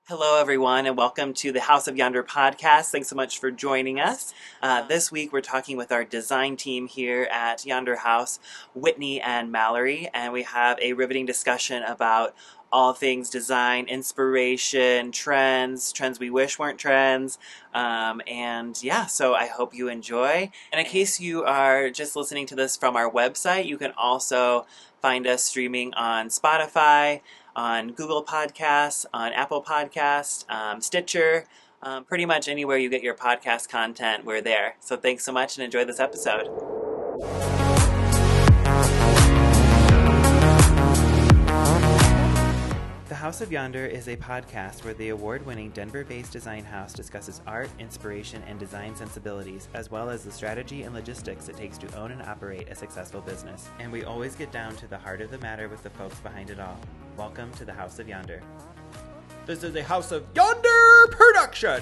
Hello, everyone, and welcome to the House of Yonder podcast. Thanks so much for joining us. This week, we're talking with our design team here at Yonder House, Whitney and Mallory, and we have a riveting discussion about all things design, inspiration, trends we wish weren't trends, so I hope you enjoy. And in case you are just listening to this from our website, you can also find us streaming on Spotify, on Google Podcasts, on Apple Podcasts, Stitcher, pretty much anywhere you get your podcast content, we're there. So thanks so much and enjoy this episode. The House of Yonder is a podcast where the award-winning Denver-based design house discusses art, inspiration, and design sensibilities, as well as the strategy and logistics it takes to own and operate a successful business. And we always get down to the heart of the matter with the folks behind it all. Welcome to the House of Yonder. This is a House of Yonder production!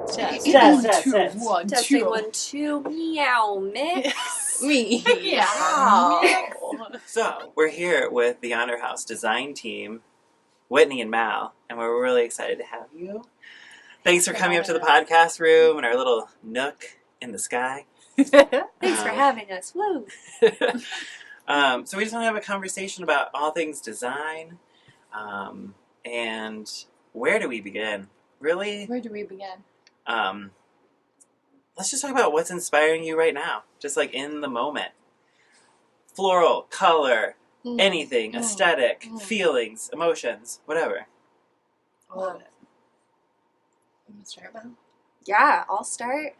Testing 1, 2, meow, mix. Meow. So, we're here with the Yonder House design team, Whitney and Mal, and we're really excited to have you. Thanks for coming up to the podcast room and our little nook in the sky. Thanks for having us. Woo! So we just want to have a conversation about all things design. And where do we begin? Really? Where do we begin? Let's just talk about what's inspiring you right now. Just like in the moment. Floral, color, anything, aesthetic, feelings, emotions, whatever. Love it. You want to start, Mel? Yeah, I'll start.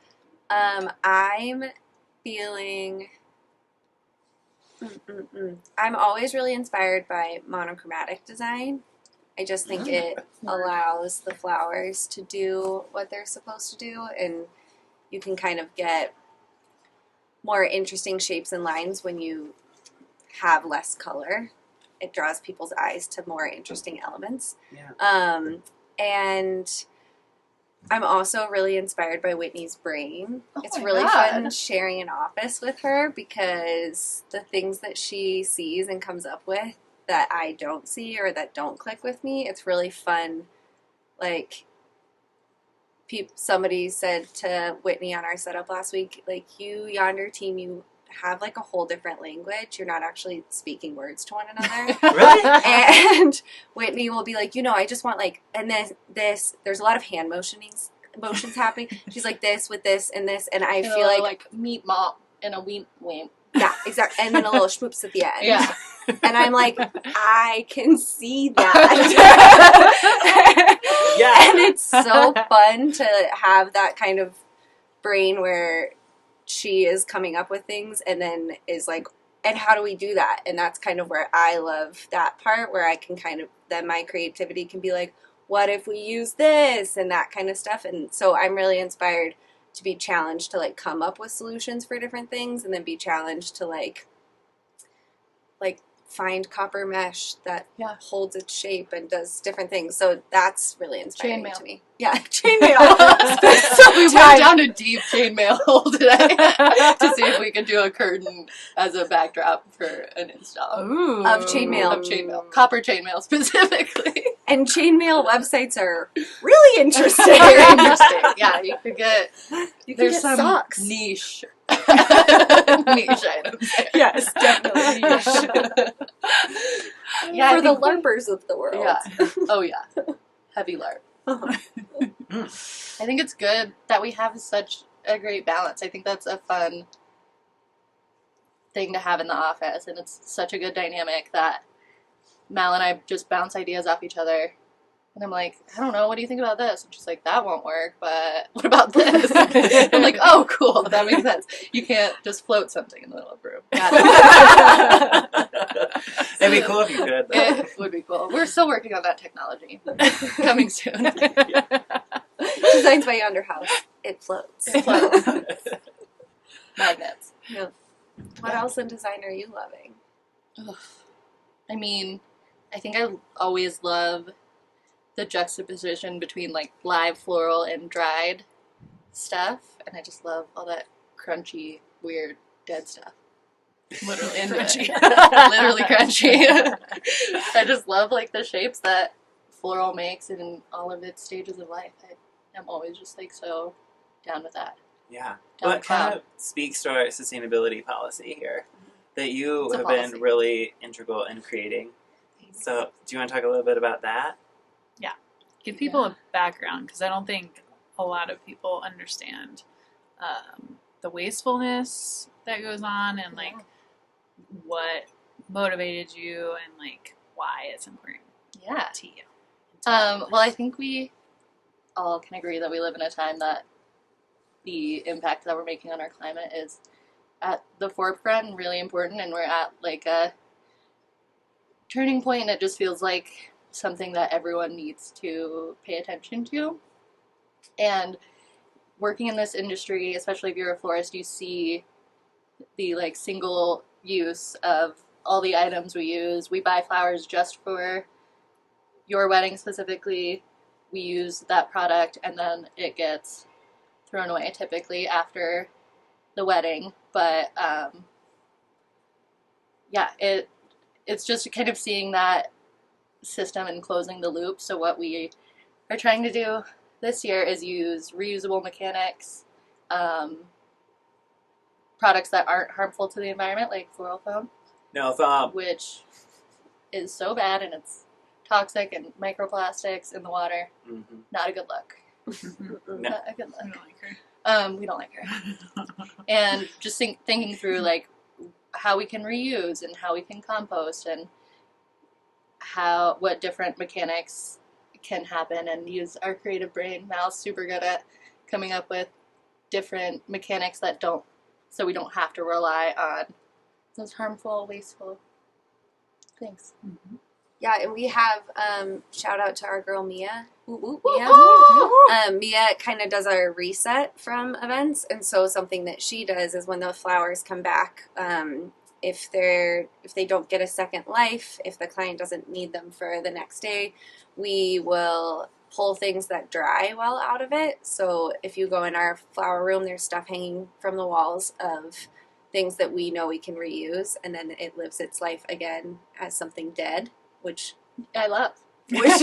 I'm feeling... I'm always really inspired by monochromatic design. I just think it allows the flowers to do what they're supposed to do, and you can kind of get more interesting shapes and lines when you have less color. It draws people's eyes to more interesting elements. Yeah. And I'm also really inspired by Whitney's brain. It's really God. fun sharing an office with her because the things that she sees and comes up with that I don't see or that don't click with me, it's really fun. Like, somebody said to Whitney on our setup last week, like, you, Yonder team, you have like a whole different language. You're not actually speaking words to one another. Really? And Whitney will be like, I just want like, and then this, there's a lot of hand motions happening. She's like this with this and this, and I feel like meat mop and a wink. Yeah, exactly. And then a little schmoops at the end. Yeah. And I'm like, I can see that. Yeah. And it's so fun to have that kind of brain where she is coming up with things and then is like, and how do we do that? And that's kind of where I love that part, where I can kind of, then my creativity can be like, what if we use this and that kind of stuff. And so I'm really inspired to be challenged to like come up with solutions for different things, and then be challenged to like find copper mesh that holds its shape and does different things. So that's really inspiring to me. Yeah, chainmail. So we went down a deep chainmail hole today to see if we could do a curtain as a backdrop for an install. Ooh. Of chainmail. Of chainmail. Copper chainmail specifically. And chainmail websites are really interesting. Very interesting. Yeah, you could get... There's some socks. Niche items. Yes, definitely niche. Yeah, for the LARPers of the world. Yeah. Oh, yeah. Heavy LARP. I think it's good that we have such a great balance. I think that's a fun thing to have in the office, and it's such a good dynamic that Mal and I just bounce ideas off each other. And I'm like, I don't know, what do you think about this? And she's like, that won't work, but what about this? I'm like, oh, cool, that makes sense. You can't just float something in the middle of a room. It'd be cool if you could, though. It would be cool. We're still working on that technology. Coming soon. Designed by Yonder House. It floats. It floats. Magnets. Yeah. What else in design are you loving? Ugh. I mean, I think I always love the juxtaposition between like live floral and dried stuff, and I just love all that crunchy, weird, dead stuff. Literally into crunchy. it. Literally crunchy. I just love like the shapes that floral makes in all of its stages of life. I am always just like so down with that. Yeah. Down Well, it with kind cloud. of speaks to our sustainability policy here that you It's a have policy. been really integral in creating. So, do you want to talk a little bit about that? Give people Yeah. a background, because I don't think a lot of people understand the wastefulness that goes on and like what motivated you and like why it's important Yeah. to you. Well, I think we all can agree that we live in a time that the impact that we're making on our climate is at the forefront and really important, and we're at like a turning point, and it just feels like something that everyone needs to pay attention to. And working in this industry, especially if you're a florist, you see the like single use of all the items we use. We buy flowers just for your wedding specifically. We use that product and then it gets thrown away typically after the wedding. But yeah, it's just kind of seeing that system and closing the loop. So what we are trying to do this year is use reusable mechanics, products that aren't harmful to the environment, like floral foam, No, which is so bad and it's toxic and microplastics in the water. mm-hmm. Not a good look. No. Not a good I look. don't like her. We don't like her. And just thinking through like how we can reuse and how we can compost and what different mechanics can happen, and use our creative brain. Mal's super good at coming up with different mechanics that so we don't have to rely on those harmful, wasteful things. Yeah, and we have shout out to our girl Mia. Mia. Mia kind of does our reset from events, and so something that she does is when the flowers come back, if they don't get a second life, if the client doesn't need them for the next day, we will pull things that dry well out of it. So if you go in our flower room, there's stuff hanging from the walls of things that we know we can reuse, and then it lives its life again as something dead, which I love. is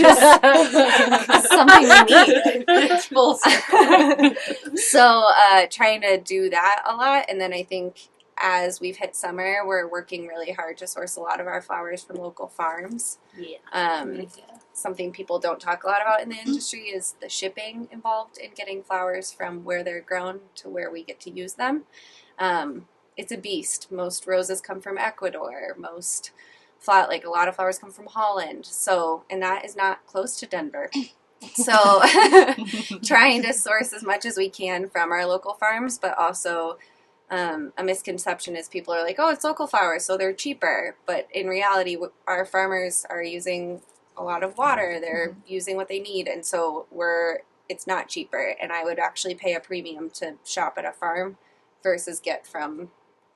something we need. It's full circle. So trying to do that a lot, and then I think as we've hit summer, we're working really hard to source a lot of our flowers from local farms. Yeah. Something people don't talk a lot about in the industry is the shipping involved in getting flowers from where they're grown to where we get to use them. It's a beast. Most roses come from Ecuador. A lot of flowers come from Holland. So, and that is not close to Denver. So, trying to source as much as we can from our local farms, but also a misconception is people are like, oh, it's local flowers, so they're cheaper. But in reality, our farmers are using a lot of water. They're using what they need, and so it's not cheaper. And I would actually pay a premium to shop at a farm versus get from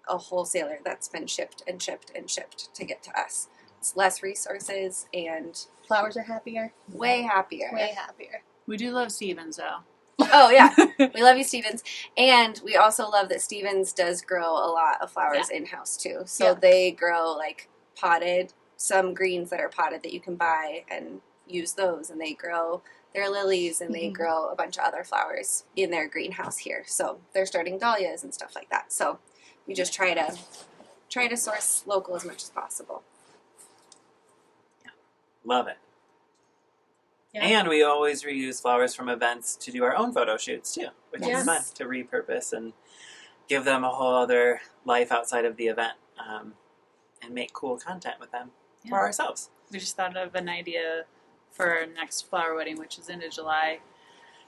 a wholesaler that's been shipped and shipped and shipped to get to us. It's less resources and Flowers are happier. way happier. Way happier. We do love Stevens though. Oh, yeah. We love you, Stevens. And we also love that Stevens does grow a lot of flowers in-house, too. So they grow, like, potted, some greens that are potted that you can buy and use those. And they grow their lilies and they grow a bunch of other flowers in their greenhouse here. So they're starting dahlias and stuff like that. So we just try to source local as much as possible. Love it. Yeah. And we always reuse flowers from events to do our own photo shoots too, which is Yes. fun to repurpose and give them a whole other life outside of the event, and make cool content with them for ourselves. We just thought of an idea for our next flower wedding, which is into July,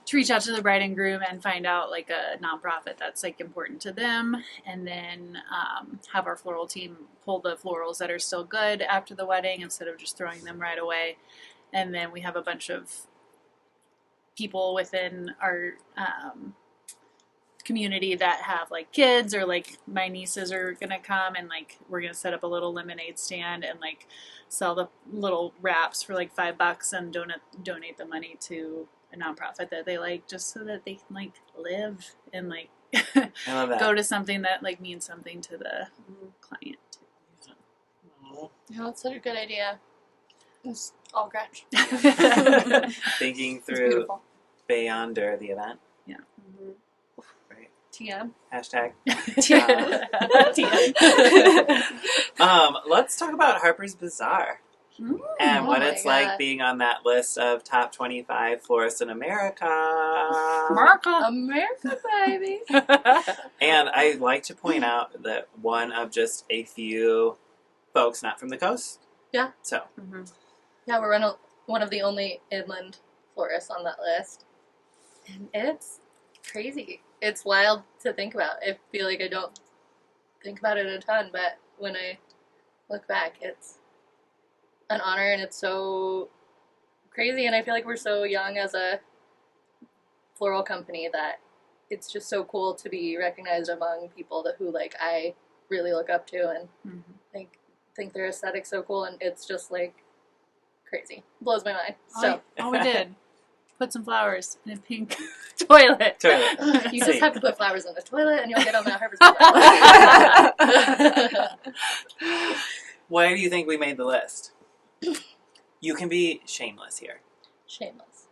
to reach out to the bride and groom and find out like a nonprofit that's like important to them, and then have our floral team pull the florals that are still good after the wedding instead of just throwing them right away. And then we have a bunch of people within our community that have like kids, or like my nieces are gonna come, and like we're gonna set up a little lemonade stand and like sell the little wraps for like $5 and donate the money to a nonprofit that they like, just so that they can like live and like I love that. go to something that like means something to the client. Yeah, that's such a good idea. It's all Gretch. Thinking It's through beautiful. Yonder, the event. Right. TM. Hashtag. Yeah. Let's talk about Harper's Bazaar and what Oh it's my like God. being on that list of top 25 florists in America. America, baby. And I like to point out that one of just a few folks not from the coast. Yeah. So, Yeah, we're one of the only inland florists on that list. And it's crazy. It's wild to think about. I feel like I don't think about it a ton, but when I look back, it's an honor and it's so crazy. And I feel like we're so young as a floral company that it's just so cool to be recognized among people who like I really look up to and like think their aesthetic's so cool, and it's just like crazy. Blows my mind. So All we did, put some flowers in a pink toilet. you just See. have to put flowers in the toilet and you'll get on that Harper's Bazaar. Why do you think we made the list? You can be shameless here. Shameless.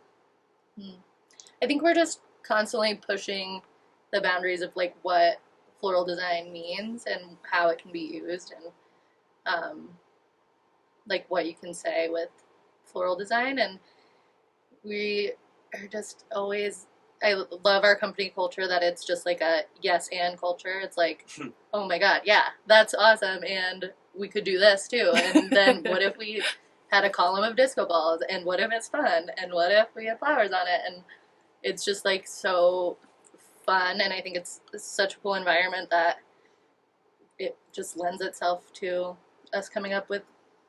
I think we're just constantly pushing the boundaries of like what floral design means and how it can be used, and like what you can say with floral design. And we are just always, I love our company culture that it's just like a yes and culture. It's like, oh my god, yeah, that's awesome, and we could do this too. And then what if we had a column of disco balls, and what if it's fun, and what if we had flowers on it? And it's just like so fun, and I think it's such a cool environment that it just lends itself to us coming up with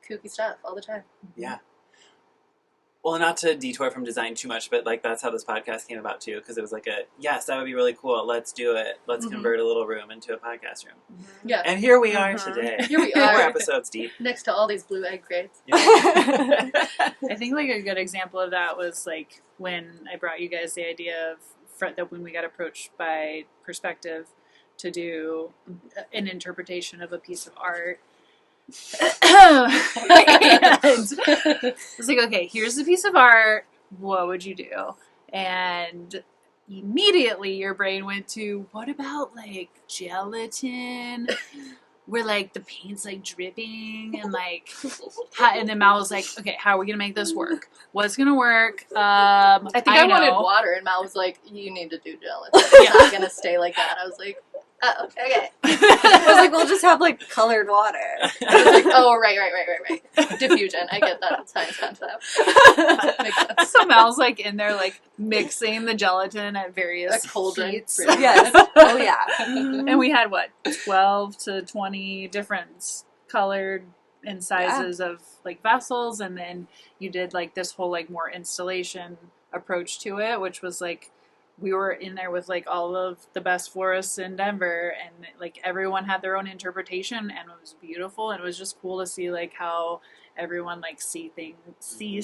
kooky stuff all the time. Yeah. Well, not to detour from design too much, but like that's how this podcast came about too, because it was like yes, that would be really cool. Let's do it. Let's convert a little room into a podcast room. Yeah. And here we are today. Here we 4 are. episodes deep. Next to all these blue egg crates. I think like a good example of that was like when I brought you guys the idea of that when we got approached by Perspective to do an interpretation of a piece of art. It's like, okay, here's the piece of art. What would you do? And immediately your brain went to, what about like gelatin? Where like the paint's like dripping and like, and then Mal was like, okay, how are we gonna make this work? What's gonna work? I think I wanted know. water, and Mal was like, you need to do gelatin. It's not going to stay like that. I was like, oh, okay. I was like, we'll just have like colored water. I was like, oh, right. Diffusion. I get that. Science concept. Makes sense. So Mal's like in there like mixing the gelatin at various A cauldron. heats. Yes. Oh yeah. And we had 12 to 20 different colored and sizes of like vessels, and then you did like this whole like more installation approach to it, which was like we were in there with like all of the best florists in Denver, and like everyone had their own interpretation, and it was beautiful, and it was just cool to see like how everyone like sees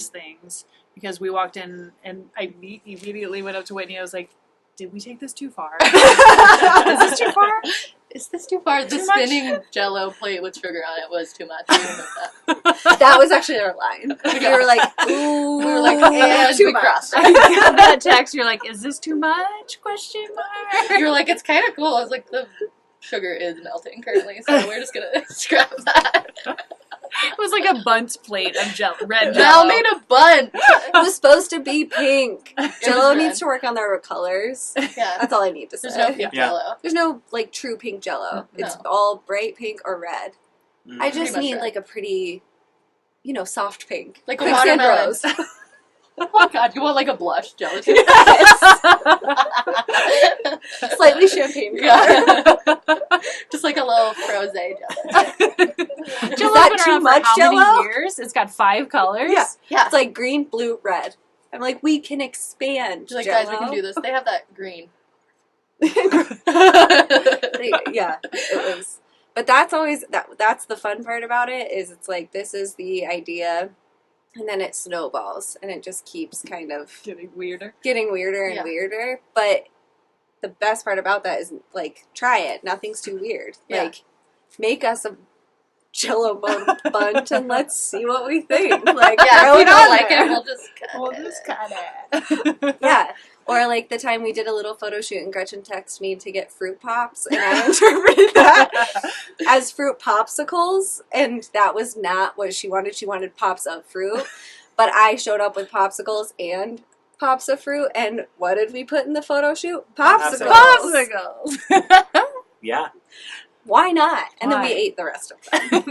things, because we walked in and I immediately went up to Whitney. I was like, did we take this too far? Is this too far? Is this too far? The Too much? spinning Jell-O plate with sugar on it was too much. That was actually our line. We were like, ooh. We were like, and too we much. crossed I got that text. You're like, is this too much? Question mark. You were like, it's kind of cool. I was like, the sugar is melting currently, so we're just going to scrap that. It was like a bundt plate of red Mel Jell-O. made a bun. It was supposed to be pink. Jell-O red. needs to work on their colors. Yeah. That's all I need to say. There's no pink Yeah. Jell-O. There's no like true pink Jell-O. No. It's all bright pink or red. I just Pretty much need red. like a pretty, soft pink. Like a Quicksand watermelon. rose. Oh god, you want like a blush gelatin? Slightly champagne color. Yeah. Just like a little frosé gelatin. Is Jell-O's that been too around much for how Jell-O? many years? It's got 5 colors. Yeah. Yeah. It's like green, blue, red. I'm like, we can expand. She's like, Jell-O. guys, we can do this. They have that green. Yeah, it was. But that's always that's the fun part about it, is it's like this is the idea, and then it snowballs and it just keeps kind of Getting weirder. getting weirder and Yeah. weirder. But the best part about that is, like, try it. Nothing's too weird. Yeah. Like, make us a Jello bunch and let's see what we think. Like, Yeah, throw if you it don't on like there. it, we'll just cut it. Yeah. Or, like, the time we did a little photo shoot and Gretchen texted me to get fruit pops, and I interpreted that as fruit popsicles, and that was not what she wanted. She wanted pops of fruit. But I showed up with popsicles and pops of fruit, and what did we put in the photo shoot? Popsicles. Popsicles. Yeah. Why not? And then we Why? ate the rest of them.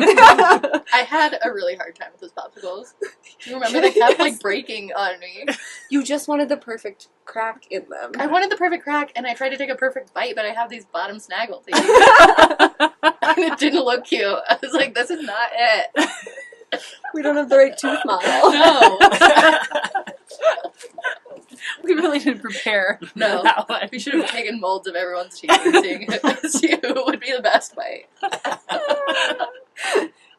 I had a really hard time with those popsicles. Do you remember they kept like breaking on me? You just wanted the perfect crack in them. I wanted the perfect crack, and I tried to take a perfect bite, but I have these bottom snaggle things. And it didn't look cute. I was like, this is not it. We don't have the right tooth model. No. We really didn't prepare No. for that one. We should have taken molds of everyone's teeth and see who would be the best bite.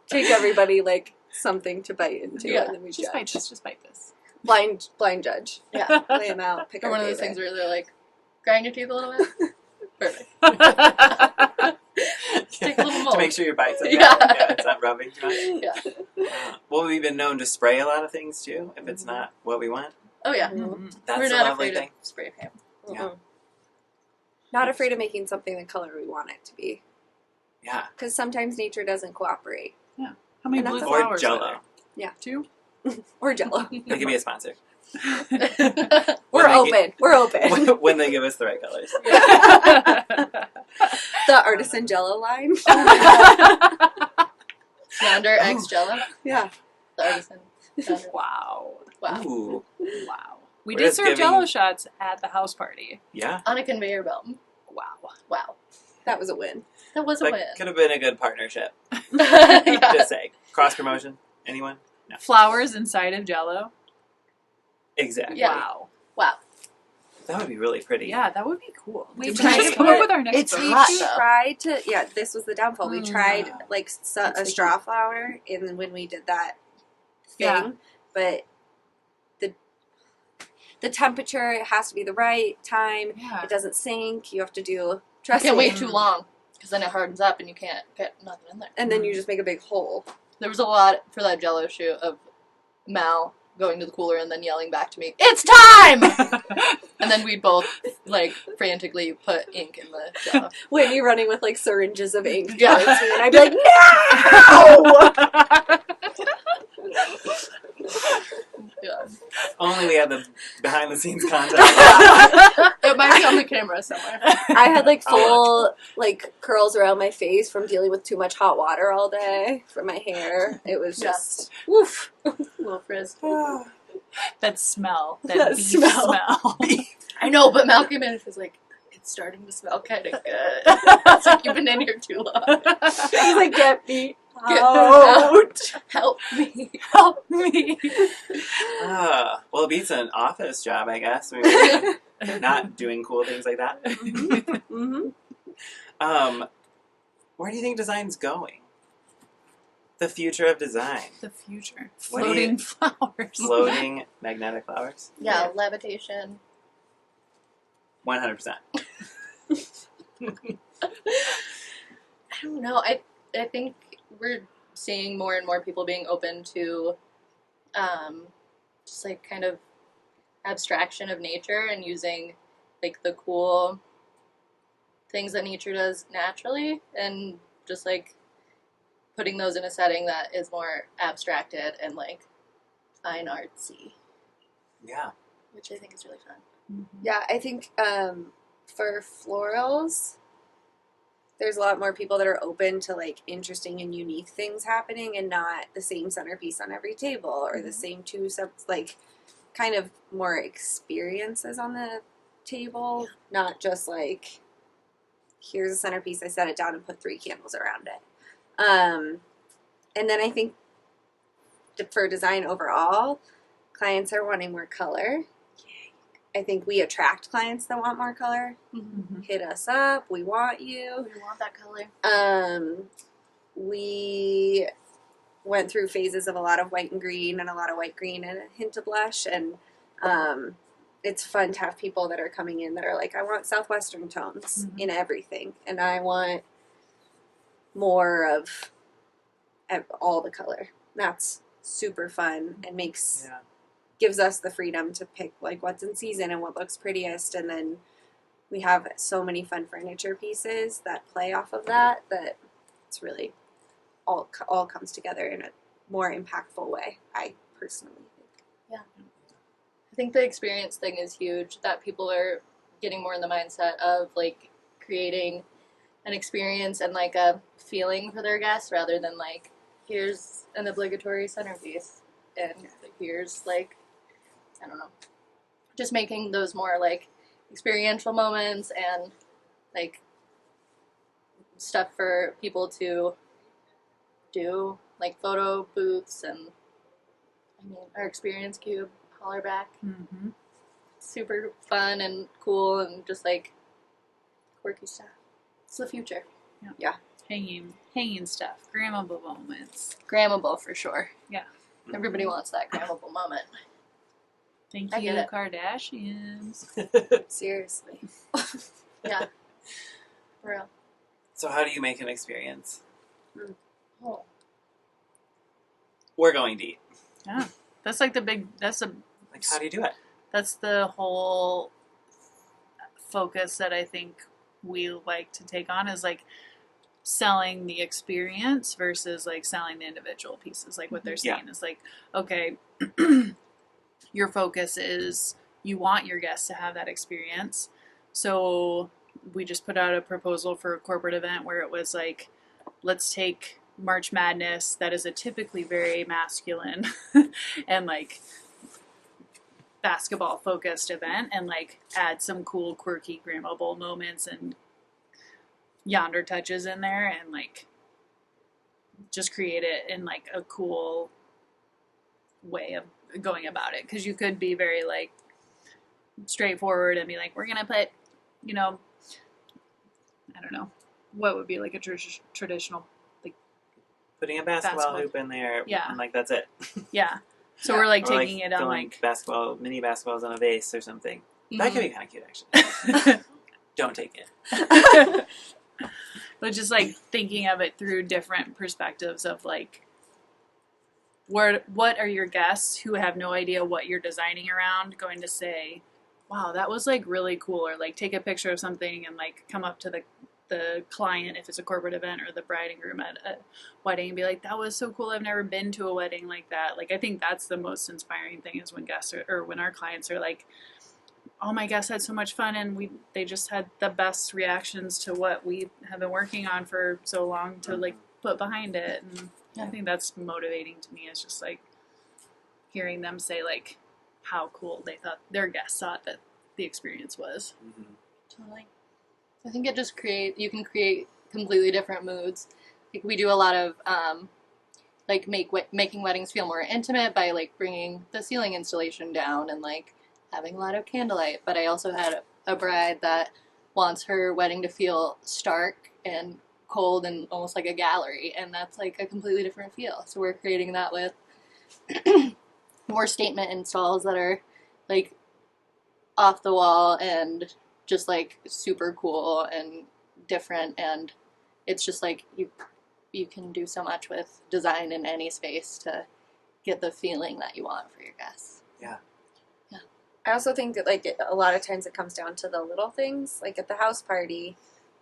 Take everybody, like, something to bite into, Yeah. and then we Just bite judge. this, just bite this. Blind judge. Yeah. Lay them out, pick Or our one of those favorite. things where they're like, grind your teeth a little bit. Perfect. Take a little mold. To make sure your bites are Yeah. it's not rubbing too much. Yeah. Well, we've been known to spray a lot of things too, if it's not what we want. Oh, yeah. Mhm. That's We're a not lovely afraid thing. of spray paint. Yeah. Mm-mm. Not afraid of making something the color we want it to be. Yeah. Because sometimes nature doesn't cooperate. How many And blue that's Or flowers Jell-O. are there? Yeah. 2? Or Jello. They can be a sponsor. We're When they open. We're open. when they give us the right colors. The artisan Jello line. Yonder X Jello. Yeah. The artisan. Yonder. Wow. Wow. Ooh. Wow. We We're did just serve giving- Jello shots at the house party. Yeah. On a conveyor belt. Wow. Wow. That was a win. That was a That win. could have been a good partnership. Yeah. Just saying. Cross promotion. Anyone? No. Flowers inside of Jello. Exactly. Yeah. Wow. Wow. That would be really pretty. Yeah, that would be cool. We Did tried just to come up put- with our next It's book? we hot, she though. tried to this was the downfall. We Mm. tried like a It's straw flower in when we did that thing, Yeah. but the temperature, it has to be the right time. Yeah. It doesn't sink. You have to do You dressing, can't wait too long because then it hardens up and you can't get nothing in there. and then you just make a big hole. There was a lot for that Jello shoot of Mal going to the cooler and then yelling back to me, "It's time!" And then we'd both like frantically put ink in the Jello. Whitney running with like syringes of ink Yeah. towards me, and I'd be like, "No!" Yeah. Only we had the behind the scenes content. It might be on the camera somewhere. I had like full like curls around my face from dealing with too much hot water all day for my hair. It was Yeah. just woof. Little frizz. That smell. That, That beef smell. smell. I know, but Mal came in and she was like, "It's starting to smell kind of good." It's like, "You've been in here too long. He's like, "Get me Get out!" Help me." Help me. Well, it beats an office job, I guess. I mean, we're not doing cool things like that. Mm-hmm. Where do you think design's going? The future of design. The future. What do you- Floating flowers. Floating magnetic flowers? Yeah, levitation. 100%. I don't know. I think we're seeing more and more people being open to just like kind of abstraction of nature and using like the cool things that nature does naturally and just like putting those in a setting that is more abstracted and like fine artsy, Yeah. which I think is really fun. Yeah, I think for florals, there's a lot more people that are open to like interesting and unique things happening, and not the same centerpiece on every table or the same two like kind of more experiences on the table, not just like here's a centerpiece, I set it down and put 3 candles around it. And then I think for design overall, clients are wanting more color. I think we attract clients that want more color. Mhm. Hit us up. We want you. We want that color. We went through phases of a lot of white and green and a lot of white green and a hint of blush, and it's fun to have people that are coming in that are like, I want southwestern tones in everything, and I want more of all the color. That's super fun and gives us the freedom to pick like what's in season and what looks prettiest, and then we have so many fun furniture pieces that play off of that it's really all comes together in a more impactful way, I personally think. Yeah. I think the experience thing is huge, that people are getting more in the mindset of like creating an experience and like a feeling for their guests rather than like, here's an obligatory centerpiece and here's like, I don't know, just making those more like experiential moments and like stuff for people to do, like photo booths and our experience cube, holler back. Mm-hmm. Super fun and cool and just like quirky stuff. It's the future. Yeah. Hanging stuff, grammable moments. Grammable for sure. Yeah. Everybody wants that grammable moment. Thank I you, get it. Kardashians. Seriously. Yeah. For real. So how do you make an experience? Oh. We're going deep. Yeah. That's like Like, how do you do it? that's the whole focus that I think we like to take on, is like selling the experience versus like selling the individual pieces. Like what they're saying is like, okay, your focus is you want your guests to have that experience. So we just put out a proposal for a corporate event where it was like, let's take March Madness, that is a typically very masculine and like basketball focused event, and like add some cool quirky grammable moments and Yonder touches in there, and like just create it in like a cool way of going about it. Because you could be very like straightforward and be like, we're gonna put, you know, I don't know, what would be like a traditional like Putting a basketball hoop in there, and like that's it. Yeah. So we're like or taking it on like mini basketballs on a vase or something. Mm-hmm. That could be kind of cute, actually. Don't take it. But just like thinking of it through different perspectives of like, what are your guests who have no idea what you're designing around going to say, wow, that was like really cool, or like take a picture of something and like come up to the client if it's a corporate event, or the bride and groom at a wedding, and be like, that was so cool, I've never been to a wedding like that. Like I think that's the most inspiring thing, is when guests or when our clients are like, oh, my guests had so much fun, and they just had the best reactions to what we have been working on for so long to like put behind it. And I think that's motivating to me, is just like hearing them say like how cool they thought their guests thought that the experience was. Mm-hmm. Totally. I think it just you can create completely different moods. Like we do a lot of like making weddings feel more intimate by like bringing the ceiling installation down and like having a lot of candlelight. But I also had a bride that wants her wedding to feel stark and cold and almost like a gallery, and that's like a completely different feel. So we're creating that with more statement installs that are like off the wall and just like super cool and different, and it's just like you can do so much with design in any space to get the feeling that you want for your guests. Yeah. I also think that like a lot of times it comes down to the little things. Like at the house party,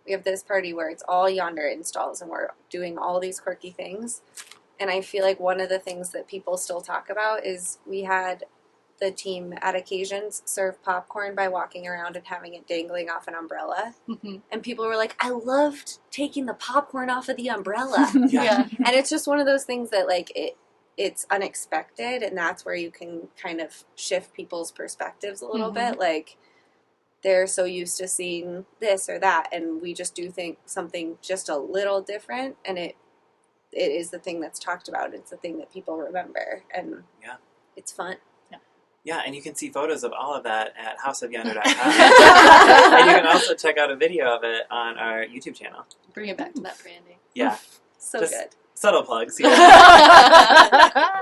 we have this party where it's all Yonder installs and we're doing all these quirky things. And I feel like one of the things that people still talk about is we had the team at occasions serve popcorn by walking around and having it dangling off an umbrella. Mm-hmm. And people were like, I loved taking the popcorn off of the umbrella. Yeah. And it's just one of those things that like it's unexpected, and that's where you can kind of shift people's perspectives a little bit. Like they're so used to seeing this or that, and we just do think something just a little different, and it is the thing that's talked about. It's the thing that people remember, and it's fun. Yeah, and you can see photos of all of that at houseofyonder.com. And you can also check out a video of it on our YouTube channel. Bring it back to that branding. Yeah. So Just good. Subtle plugs. Yeah. I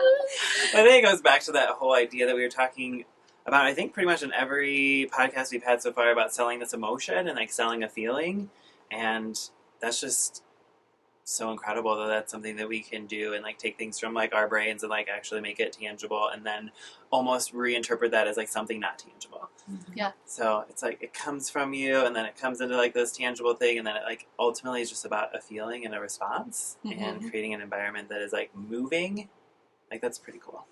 think it goes back to that whole idea that we were talking about, I think, pretty much in every podcast we've had so far about selling this emotion and like selling a feeling. And that's just so incredible that that's something that we can do and like take things from like our brains and like actually make it tangible and then almost reinterpret that as like something not tangible. Yeah. So it's like it comes from you and then it comes into like this tangible thing and then it like ultimately is just about a feeling and a response and creating an environment that is like moving. Like that's pretty cool.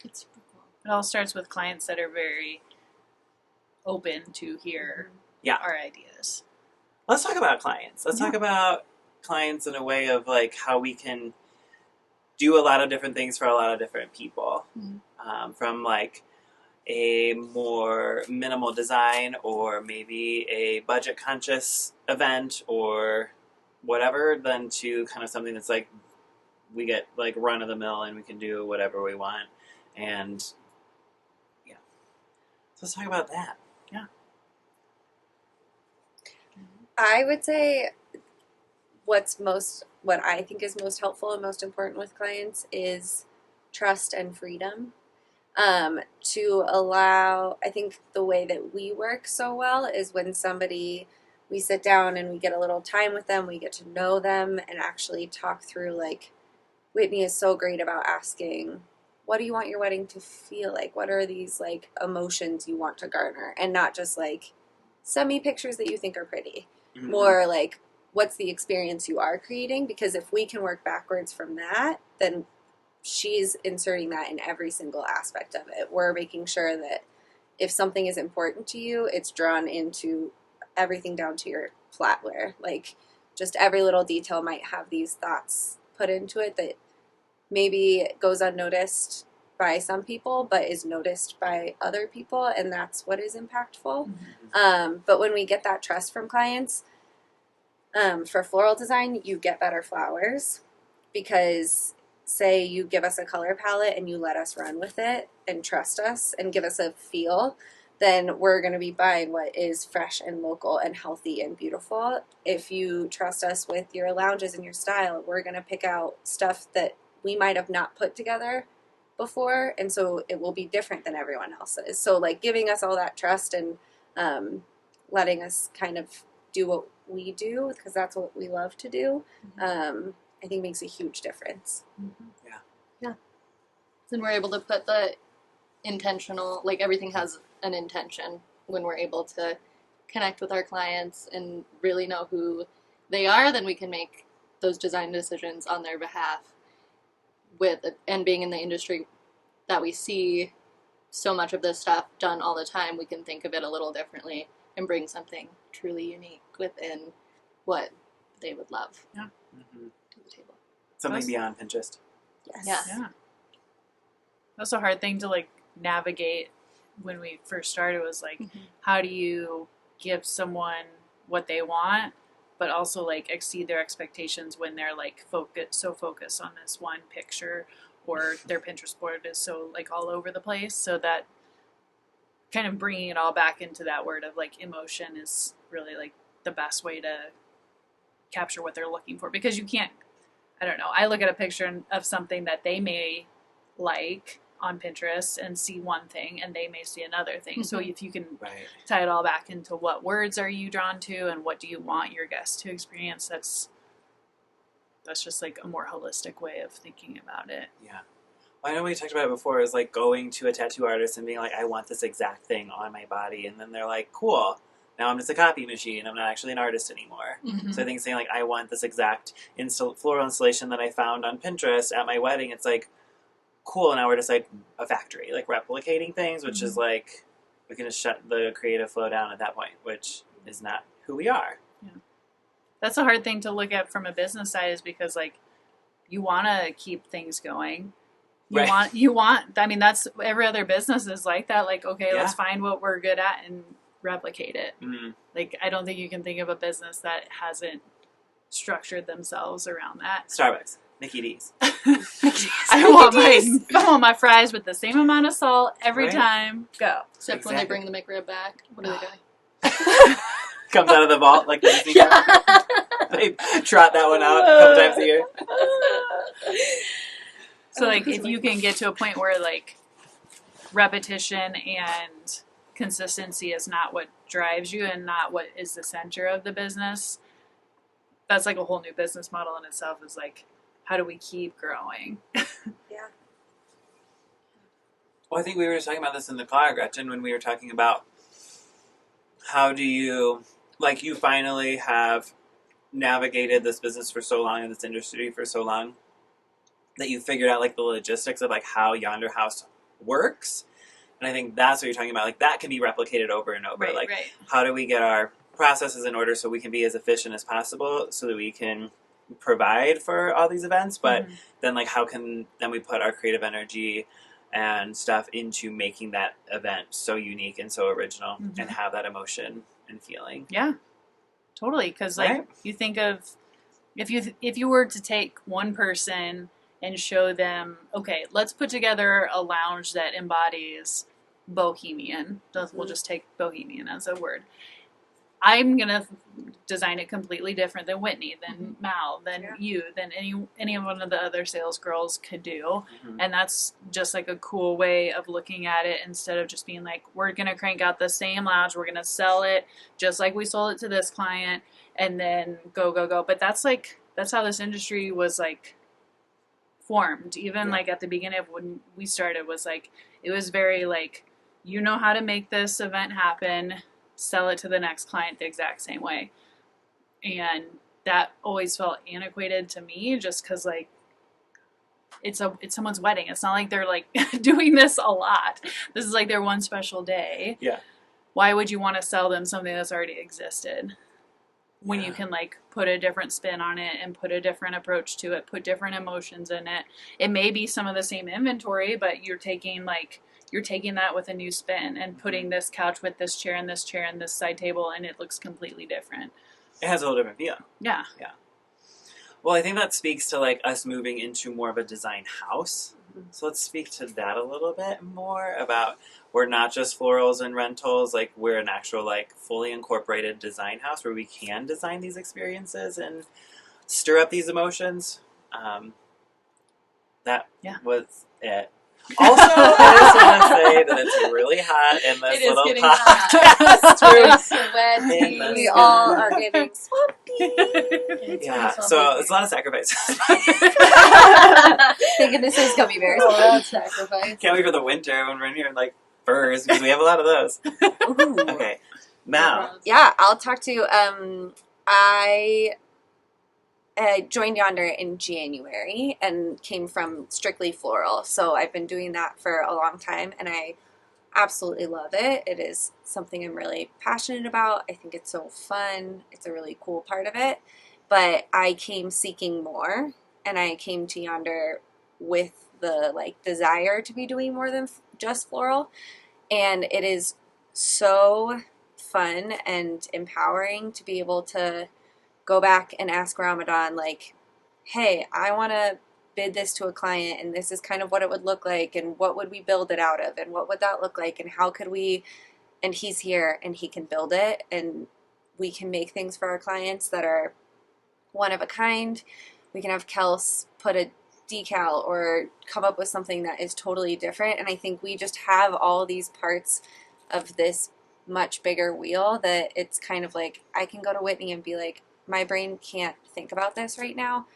It's super cool. It all starts with clients that are very open to hear our ideas. Let's talk about clients. Let's talk about clients in a way of like how we can do a lot of different things for a lot of different people. From like a more minimal design or maybe a budget conscious event or whatever, than to kind of something that's like we get like run of the mill and we can do whatever we want. And yeah, so let's talk about that. Yeah. I would say what I think is most helpful and most important with clients is trust and freedom. To allow, I think the way that we work so well is when we sit down and we get a little time with them, we get to know them and actually talk through, like, Whitney is so great about asking, what do you want your wedding to feel like? What are these, like, emotions you want to garner? And not just, like, send me pictures that you think are pretty. More like, what's the experience you are creating? Because if we can work backwards from that, then she's inserting that in every single aspect of it. We're making sure that if something is important to you, it's drawn into everything down to your flatware. Like, just every little detail might have these thoughts put into it that maybe goes unnoticed by some people, but is noticed by other people, and that's what is impactful. But when we get that trust from clients, for floral design, you get better flowers because, say you give us a color palette and you let us run with it and trust us and give us a feel, then we're going to be buying what is fresh and local and healthy and beautiful. If you trust us with your lounges and your style, we're going to pick out stuff that we might have not put together before, and so it will be different than everyone else's. So, like, giving us all that trust and letting us kind of do what we do, because that's what we love to do, I think makes a huge difference. Yeah. Then we're able to put the intentional, like, everything has an intention when we're able to connect with our clients and really know who they are. Then we can make those design decisions on their behalf. And being in the industry that we see so much of this stuff done all the time, we can think of it a little differently and bring something truly unique within what they would love to the table. Something beyond Pinterest. Yes. Yeah. That's a hard thing to like navigate when we first started, was like, how do you give someone what they want, but also like exceed their expectations when they're like focused on this one picture, or their Pinterest board is so like all over the place. So that kind of bringing it all back into that word of like emotion is really like the best way to capture what they're looking for, because you can't, I don't know, I look at a picture of something that they may like on Pinterest and see one thing and they may see another thing. So if you can tie it all back into what words are you drawn to and what do you want your guests to experience, that's just like a more holistic way of thinking about it. Yeah. Well, I know we talked about it before, is like going to a tattoo artist and being like, I want this exact thing on my body. And then they're like, cool. Now I'm just a copy machine. I'm not actually an artist anymore. So I think saying like, I want this exact floral installation that I found on Pinterest at my wedding, it's like, cool. Now we're just like a factory, like replicating things, which is like, we can just shut the creative flow down at that point, which is not who we are. Yeah. That's a hard thing to look at from a business side, is because like you want to keep things going. You want, I mean, that's, every other business is like that. Like, okay, let's find what we're good at and replicate it. Like, I don't think you can think of a business that hasn't structured themselves around that. Starbucks, Mickey D's. I want my fries with the same amount of salt every time. Go. Except when they bring the McRib back. What are they doing? Comes out of the vault like the Disney They trot that one out a couple times a year. So, like, if you can get to a point where, like, repetition and consistency is not what drives you and not what is the center of the business, that's like a whole new business model in itself, is like, how do we keep growing? Yeah. Well, I think we were just talking about this in the car, Gretchen, when we were talking about how do you, like, you finally have navigated this business for so long, in this industry for so long, that you figured out, like, the logistics of, like, how Yonder House works. And I think that's what you're talking about. Like, that can be replicated over and over. Right, like, right. how do we get our processes in order so we can be as efficient as possible so that we can provide for all these events? But then, like, how can then we put our creative energy and stuff into making that event so unique and so original and have that emotion and feeling? Yeah, totally. Because like Right? you think of if you were to take one person and show them, okay, let's put together a lounge that embodies bohemian. We'll just take bohemian as a word. I'm gonna design it completely different than Whitney, than Mal, than you, than any one of the other sales girls could do. And that's just like a cool way of looking at it, instead of just being like, we're gonna crank out the same lounge, we're gonna sell it just like we sold it to this client, and then go. But that's how this industry was like formed. Even like at the beginning of when we started, was like, it was very like, you know how to make this event happen, sell it to the next client the exact same way. And that always felt antiquated to me, just because like it's someone's wedding. It's not like they're like doing this a lot. This is like their one special day. Yeah. Why would you want to sell them something that's already existed when you can like put a different spin on it and put a different approach to it, put different emotions in it? It may be some of the same inventory, but you're taking that with a new spin and putting this couch with this chair and this side table, and it looks completely different. It has a whole different feel. Yeah. Well, I think that speaks to like us moving into more of a design house. So let's speak to that a little bit more, about we're not just florals and rentals, like we're an actual like fully incorporated design house where we can design these experiences and stir up these emotions. That was it. Also, I just want to say that it's really hot in this little podcast room. We all are getting swampy. Yeah, so it's a lot of sacrifice. Thinking this is gummy bears. Sacrifice. Can't wait for the winter when we're in here in like furs, because we have a lot of those. Okay, Mal. Yeah, I'll talk to you. I joined Yonder in January and came from strictly floral. So I've been doing that for a long time, and I absolutely love it. It is something I'm really passionate about. I think it's so fun. It's a really cool part of it. But I came seeking more, and I came to Yonder with the like desire to be doing more than just floral. And it is so fun and empowering to be able to go back and ask Ramadan, like, hey, I want to bid this to a client, and this is kind of what it would look like, and what would we build it out of, and what would that look like, and how could we, and he's here, and he can build it, and we can make things for our clients that are one of a kind. We can have Kels put a decal or come up with something that is totally different, and I think we just have all these parts of this much bigger wheel that it's kind of like, I can go to Whitney and be like, my brain can't think about this right now,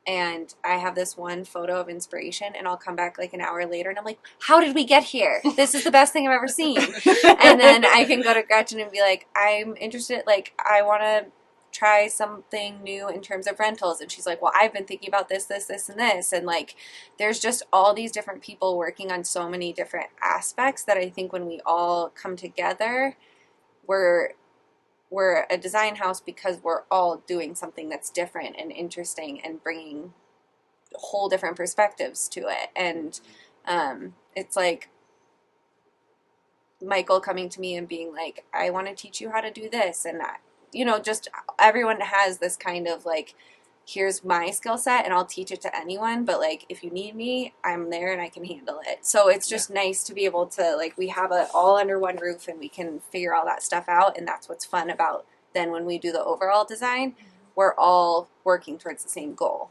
and I have this one photo of inspiration, and I'll come back like an hour later and I'm like, how did we get here? This is the best thing I've ever seen. And then I can go to Gretchen and be like, I'm interested, like I want to try something new in terms of rentals, and she's like, well, I've been thinking about this and this, and like there's just all these different people working on so many different aspects that I think when we all come together, we're a design house because we're all doing something that's different and interesting and bringing whole different perspectives to it. And it's like Michael coming to me and being like, I want to teach you how to do this. And, just everyone has this kind of like, here's my skill set and I'll teach it to anyone. But like, if you need me, I'm there and I can handle it. So it's just nice to be able to like, we have it all under one roof and we can figure all that stuff out. And that's what's fun about then when we do the overall design, we're all working towards the same goal.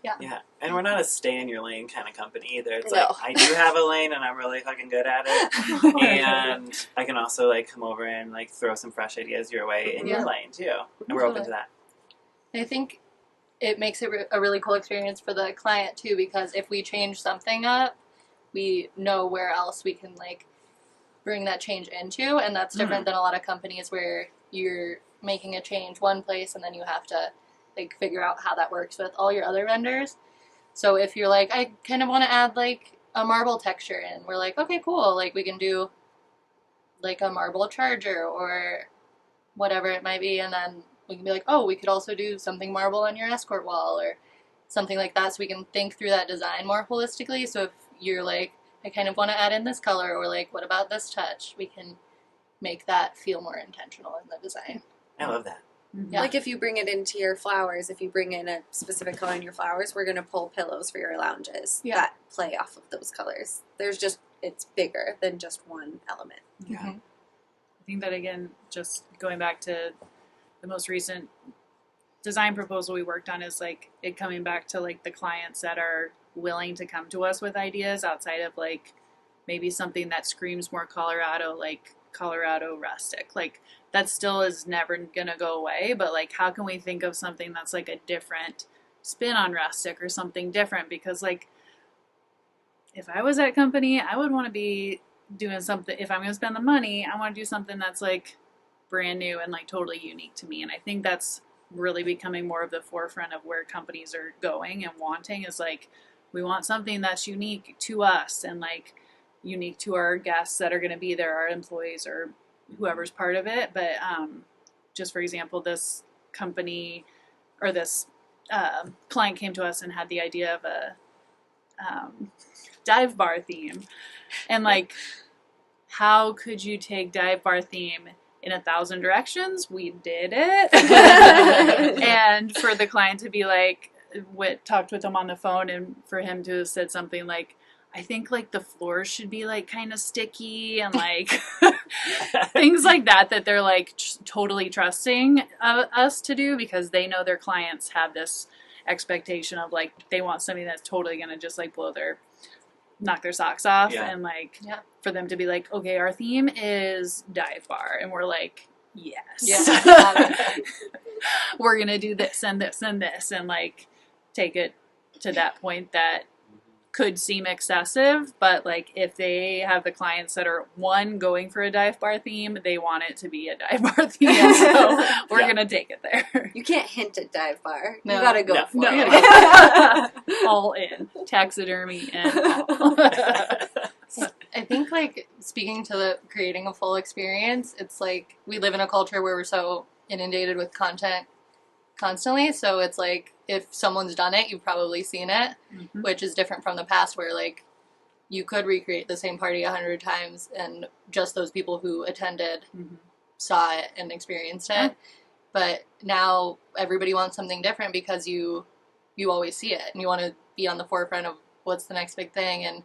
Yeah, and we're not a stay in your lane kind of company either. It's No. like, I do have a lane and I'm really fucking good at it. And I can also like come over and like throw some fresh ideas your way in your lane too. And we're open to that. I think it makes it a really cool experience for the client too, because if we change something up, we know where else we can like bring that change into, and that's different than a lot of companies where you're making a change one place and then you have to like figure out how that works with all your other vendors. So if you're like, I kind of want to add like a marble texture in, we're like, okay, cool, like we can do like a marble charger or whatever it might be, and then we can be like, oh, we could also do something marble on your escort wall or something like that, so we can think through that design more holistically. So if you're like, I kind of want to add in this color, or like, what about this touch, we can make that feel more intentional in the design. I love that. Yeah. Like if you bring it into your flowers, if you bring in a specific color in your flowers, we're going to pull pillows for your lounges that play off of those colors. It's bigger than just one element. Yeah. I think that, again, just going back to the most recent design proposal we worked on, is like it coming back to like the clients that are willing to come to us with ideas outside of like maybe something that screams more Colorado, like Colorado rustic. Like that still is never gonna go away, but like how can we think of something that's like a different spin on rustic or something different? Because like if I was at a company, I would want to be doing something, if I'm gonna spend the money, I want to do something that's like brand new and like totally unique to me. And I think that's really becoming more of the forefront of where companies are going and wanting, is like we want something that's unique to us and like unique to our guests that are going to be there, our employees or whoever's part of it. But just for example, this company or this client came to us and had the idea of a dive bar theme. And like, how could you take dive bar theme in 1,000 directions? We did it. And for the client to be like, talked with him on the phone, and for him to have said something like, I think like the floors should be like kind of sticky and like things like that they're like totally trusting us to do, because they know their clients have this expectation of like they want something that's totally going to just like knock their socks off. And like for them to be like, okay, our theme is dive bar, and we're like, yes, we're going to do this and this and this, and like take it to that point that could seem excessive, but like if they have the clients that are going for a dive bar theme, they want it to be a dive bar theme. So we're gonna take it there. You can't hint at dive bar. No. You gotta go for it. All in. Taxidermy and all. I think like speaking to the creating a full experience, it's like we live in a culture where we're so inundated with content constantly, so it's like if someone's done it, you've probably seen it, which is different from the past where like you could recreate the same party 100 times and just those people who attended saw it and experienced it. But now everybody wants something different because you always see it and you want to be on the forefront of what's the next big thing and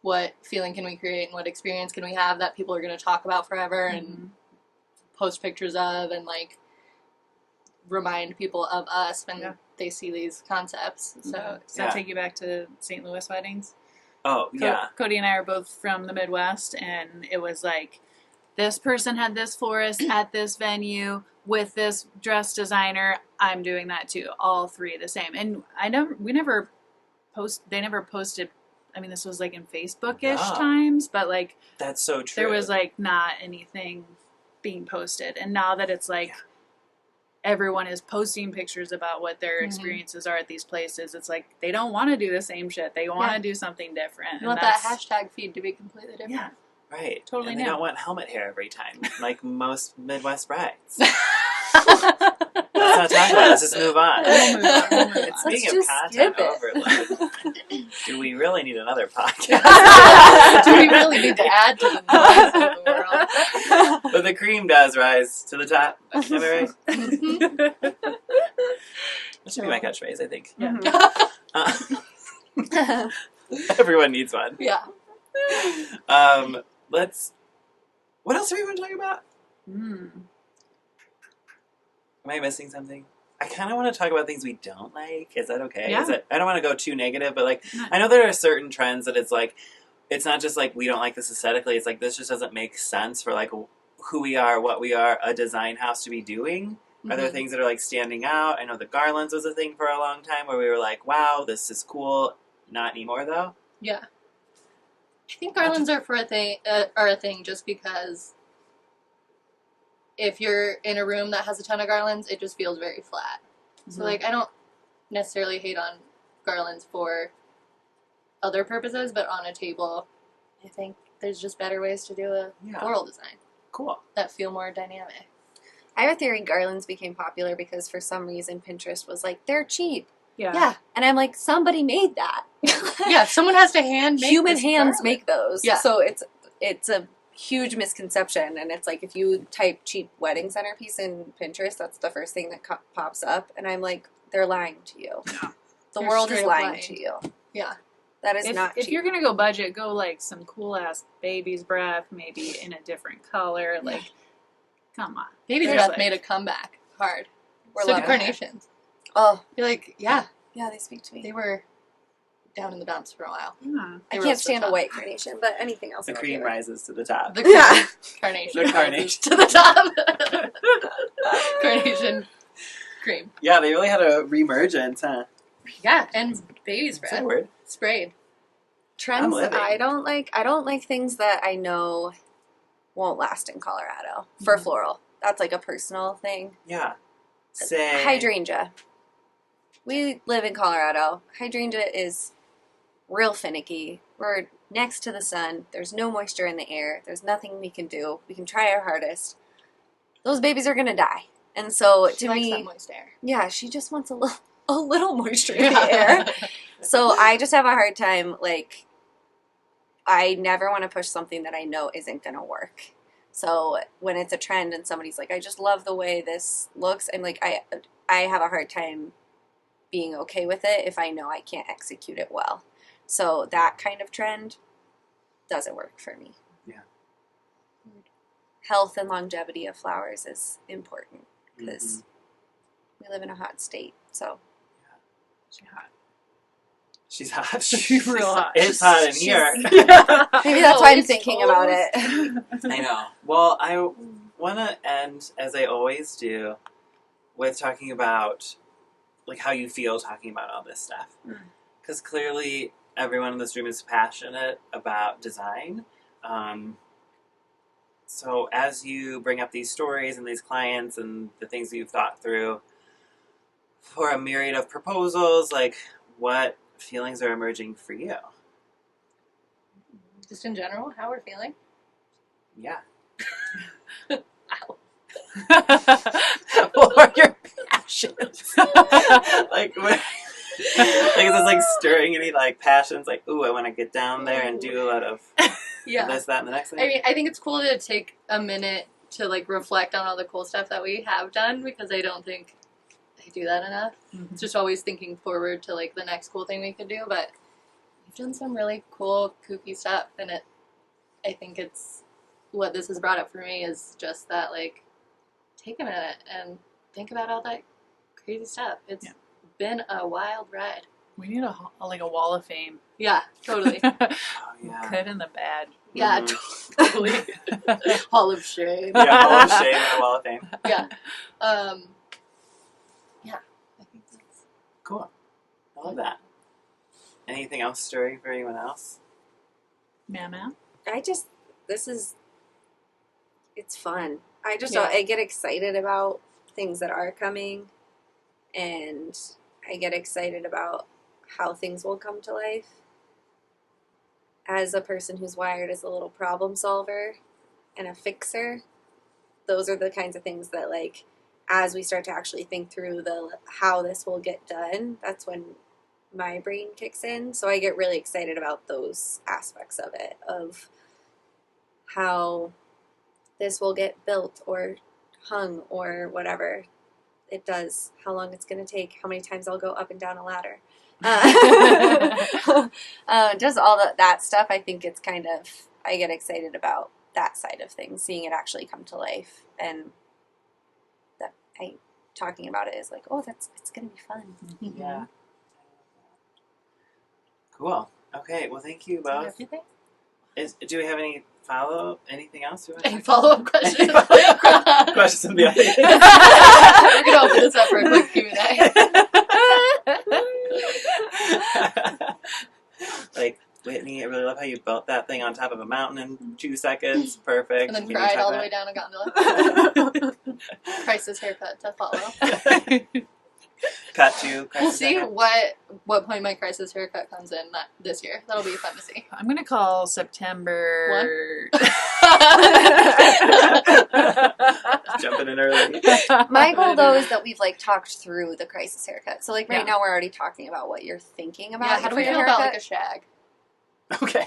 what feeling can we create and what experience can we have that people are going to talk about forever and post pictures of and like remind people of us when they see these concepts. So does that take you back to St. Louis weddings? Oh, yeah. Cody and I are both from the Midwest, and it was like, this person had this florist at this venue with this dress designer. I'm doing that too. All three the same. And they never posted. I mean, this was like in Facebook-ish times, but like, that's so true. There was like not anything being posted. And now that it's like, everyone is posting pictures about what their experiences are at these places, it's like they don't want to do the same shit. They want to do something different. You want that hashtag feed to be completely different. Yeah. Right. Totally. And they don't want helmet hair every time, like most Midwest brides. Let's not talk about it. Let's just move on. And speaking of content overload, do we really need another podcast? Do we really need to add to the noise of the world? But the cream does rise to the top. Am I right? That should be my catchphrase, I think. Yeah. Everyone needs one. Yeah. What else do we want to talk about? Am I missing something? I kind of want to talk about things we don't like. Is that okay? Yeah. I don't want to go too negative, but like, No. I know there are certain trends that it's like, it's not just like we don't like this aesthetically. It's like this just doesn't make sense for like who we are, what we are, a design house to be doing. Are there things that are like standing out? I know the garlands was a thing for a long time where we were like, wow, this is cool. Not anymore though. Yeah. I think garlands are a thing just because if you're in a room that has a ton of garlands, it just feels very flat. So like I don't necessarily hate on garlands for other purposes, but on a table, I think there's just better ways to do a floral design Cool. that feel more dynamic. I have a theory garlands became popular because for some reason Pinterest was like, they're cheap. Yeah. And I'm like, somebody made that. Yeah, someone has to hand make Human this hands garland. make those. Yeah. So it's a huge misconception. And it's like, if you type cheap wedding centerpiece in Pinterest, that's the first thing that pops up. And I'm like, they're lying to you. Yeah. The They're world is straight up lying lying. to you. Yeah. That is not If cheap. you're gonna go budget, go like some cool ass baby's breath, maybe in a different color. Like, come on. Baby's There's breath like- made a comeback hard. We're So did loving it. carnations. Oh, You're like, yeah, yeah, they speak to me. they were down in the dumps for a while. Yeah. I They can't rose to the stand a top. white carnation, but anything else. The I'm cream okay with. rises to the top. The Yeah. carnation. The rises carnation. to the top. Carnation cream. Yeah, they really had a reemergence, huh? Yeah, and baby's Is that a breath word? sprayed. Trends living. I don't like. I don't like things that I know won't last in Colorado for floral. That's like a personal thing. Yeah. Say Hydrangea. We live in Colorado. Hydrangea is real finicky. We're next to the sun. There's no moisture in the air. There's nothing we can do. We can try our hardest. Those babies are gonna die. And so She to likes me, that moist air. yeah, she just wants a little moisture in the air. So I just have a hard time, like, I never want to push something that I know isn't going to work. So when it's a trend and somebody's like, I just love the way this looks, I'm like, I have a hard time being okay with it if I know I can't execute it well. So that kind of trend doesn't work for me. Yeah. Health and longevity of flowers is important because Mhm. we live in a hot state. So She's hot. She's hot. She's real hot. It's hot in here. maybe that's why I'm it's thinking about toast. it. I know. Well, I want to end, as I always do, with talking about like how you feel talking about all this stuff. Because clearly everyone in this room is passionate about design. So as you bring up these stories and these clients and the things that you've thought through for a myriad of proposals, like what feelings are emerging for you? Just in general, how we're feeling. Yeah. Ow. What are your passions? like, what, is this like stirring any like passions? Like, ooh, I want to get down there and do a lot of Yeah. this, that, and the next thing. I mean, I think it's cool to take a minute to like reflect on all the cool stuff that we have done because I don't think I do that enough. It's just always thinking forward to like the next cool thing we could do, but we've done some really cool, kooky stuff, and I think it's what this has brought up for me is just that like take a minute and think about all that crazy stuff. It's been a wild ride. We need a wall of fame. Yeah, totally. Oh, yeah. Good and the bad. Yeah, Mhm. totally. Hall of shame. Yeah, Hall of Shame and a Wall of Fame. Yeah. Yeah. I think that's Cool. I love that. Anything else stirring for anyone else? Mama. It's fun. I Yeah. get excited about things that are coming, and I get excited about how things will come to life. As a person who's wired as a little problem solver and a fixer, those are the kinds of things that, like, as we start to actually think through how this will get done, that's when my brain kicks in. So I get really excited about those aspects of it, of how this will get built or hung or whatever it does, how long it's going to take, how many times I'll go up and down a ladder. Just all that stuff. I think it's kind of, I get excited about that side of things, seeing it actually come to life. And that talking about it is like, oh, it's gonna be fun. Yeah. Cool. Okay. Well, thank you both. Everything? Do we have any anything else? We want Any follow-up questions? questions in the audience? We're going to open this up for a quick Q&A. Like, Whitney, I really love how you built that thing on top of a mountain in 2 seconds. Perfect. And then Can you cried talk all the about- way down a gondola. Crisis haircut to follow. Cut to. We'll see what point my crisis haircut comes in this year. That'll be fun to see. I'm gonna call September. Jumping in early. My goal though is that we've like talked through the crisis haircut. So like right Yeah. now we're already talking about what you're thinking about. Yeah, how do for we your feel about like haircut. a shag? Okay.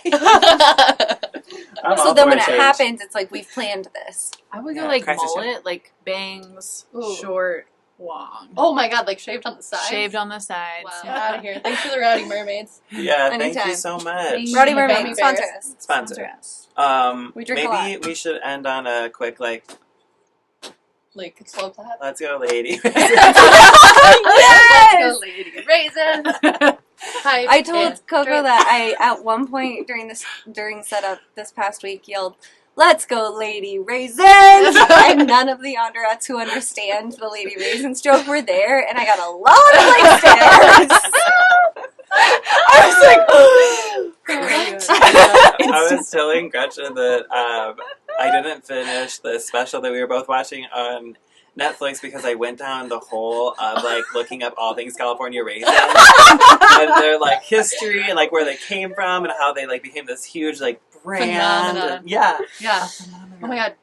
So then when it happens, it's like we've planned this. I would go Yeah, like crisis mullet, like bangs, Ooh. short, long, Oh my god, like shaved on the side? shaved on the sides. Wow, Yeah. out of here. Thanks for the Rowdy Mermaids. Yeah, thank Anytime. you so much. Thank you. Rowdy Gummy Mermaid, bears. sponsor us. Sponsor. us. We drink a Maybe we should end on a quick, like, Like, slow clap. let's go, lady. Yes! Let's go, lady. Raisins! Hi. I told Coco that I, at one point during setup this past week, yelled, "Let's go, Lady Raisins!" And none of the Yonderettes who understand the Lady Raisins joke were there, and I got a lot of like stares. I was like, I was telling Gretchen that I didn't finish the special that we were both watching on Netflix because I went down the hole of like looking up all things California Raisins and their like history and like where they came from and how they like became this huge like brand. Phenomenon. And, yeah, Yeah. Oh my god.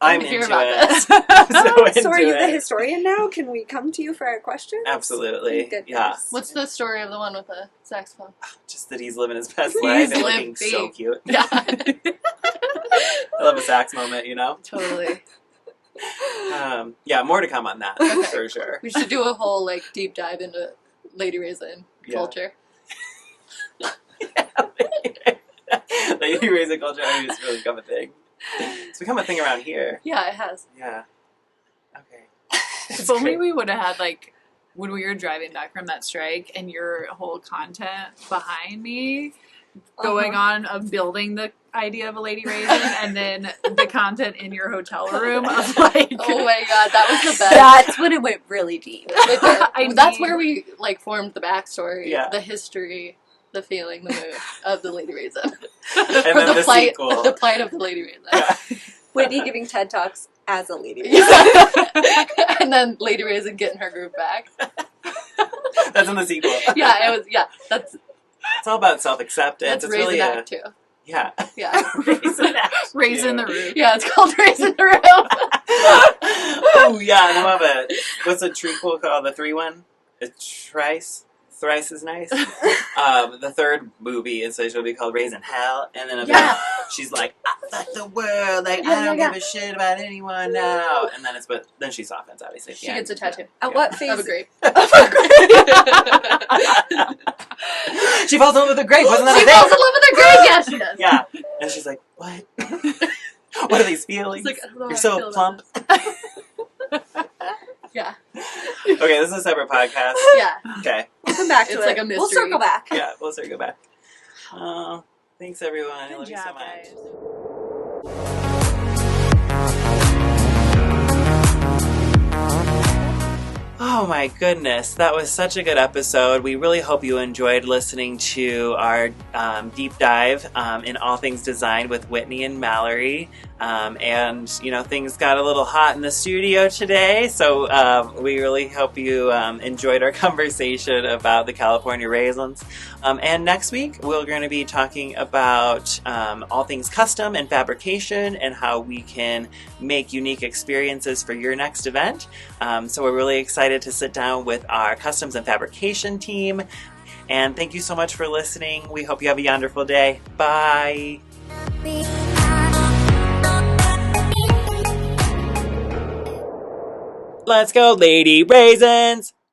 I'm to hear into about it. this. I'm so into so are you the it. historian now? Can we come to you for our questions? Absolutely. Goodness. Yeah. What's the story of the one with the saxophone? Just that he's living his best He's life and looking living. so cute. Yeah. I love a sax moment, you know? Totally. Yeah, more to come on that for sure. We should do a whole, like, deep dive into Lady Raisin culture. Lady Raisin culture, I mean, it's really become a thing. It's become a thing around here. Yeah, it has. Yeah. Okay. If only we would have had like when we were driving back from that strike and your whole content behind me going on of building the idea of a lady raisin and then the content in your hotel room of like Oh my god, that was the best. That's when it went really deep. That's where we, like, formed the backstory, Yeah. the history, the feeling, the mood of the Lady Raisin. And Or then the plight, sequel. the plight of the Lady Raisin. Yeah. Whitney giving TED Talks as a Lady Raisin. Yeah. And then Lady Raisin getting her groove back. That's in the sequel. Yeah, it was. Yeah, that's It's all about self-acceptance. that's It's Raisin really Act too. yeah. Yeah, Raisin Act raisin the too. roof. yeah, it's called Raisin the Room. Oh yeah, and I love it. What's the trequel called? The 3-1? It's Thrice is nice. The third movie is so she'll be called Raisin Hell, and then she's like, "I fuck the world, like I don't give a shit about anyone now." And then then she softens obviously. At the She end. gets a tattoo At what phase? of a grape. She falls in love with the grape. Wasn't that She a thing? falls in love with her grape. Yeah, she does. Yeah, and she's like, "What? What are these feelings? It's like, I don't know You're how I so feel plump." about this. Yeah, Okay, this is a separate podcast. yeah. Okay, We'll come back to It's it. like a We'll mystery. circle back. yeah, we'll circle back. Thanks everyone. I Good love you so job, much. guys. Oh my goodness, that was such a good episode. We really hope you enjoyed listening to our deep dive in all things design with Whitney and Mallory. And, you know, things got a little hot in the studio today, so we really hope you enjoyed our conversation about the California Raisins. And next week, we're going to be talking about all things custom and fabrication and how we can make unique experiences for your next event. So we're really excited to sit down with our customs and fabrication team. And thank you so much for listening. We hope you have a wonderful day. Bye. Let's go, Lady Raisins!